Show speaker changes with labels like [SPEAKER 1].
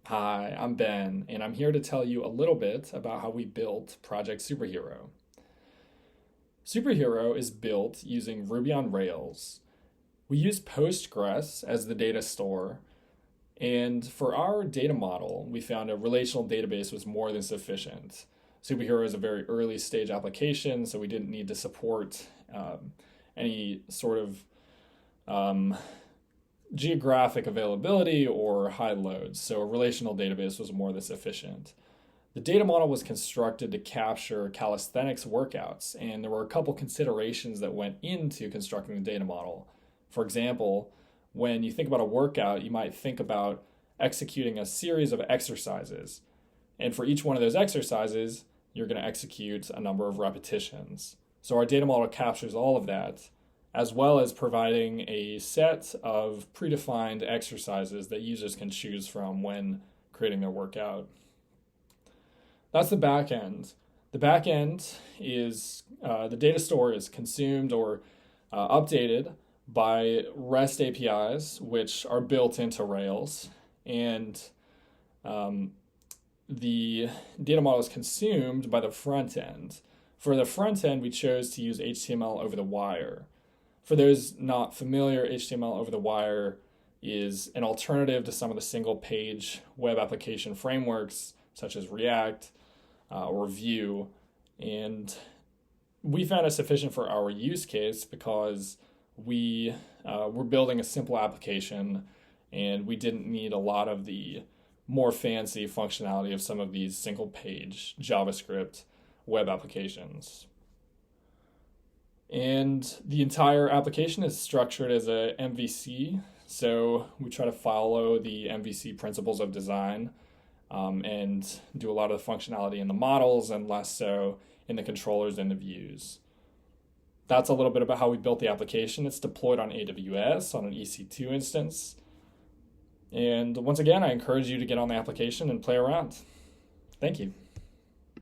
[SPEAKER 1] Hi, I'm Ben, and I'm here to tell you a little bit about how we built Project Superhero. Superhero is built using Ruby on Rails. We use Postgres as the data store, and for our data model, we found a relational database was more than sufficient. Superhero is a very early stage application, so we didn't need to support any sort of um, geographic availability or high loads, so a relational database was more than sufficient. The data model was constructed to capture calisthenics workouts, and there were a couple considerations that went into constructing the data model. For example, when you think about a workout, you might think about executing a series of exercises. And for each one of those exercises, you're going to execute a number of repetitions. So our data model captures all of that, as well as providing a set of predefined exercises that users can choose from when creating their workout. That's the back end. The back end is the data store is consumed or updated by REST APIs, which are built into Rails. And the data model is consumed by the front end. For the front end, we chose to use HTML over the wire. For those not familiar, HTML over the wire is an alternative to some of the single page web application frameworks such as React or Vue. And we found it sufficient for our use case because we were building a simple application and we didn't need a lot of the more fancy functionality of some of these single page JavaScript web applications. And the entire application is structured as a MVC. So we try to follow the MVC principles of design and do a lot of the functionality in the models and less so in the controllers and the views. That's a little bit about how we built the application. It's deployed on AWS on an EC2 instance. And once again, I encourage you to get on the application and play around. Thank you.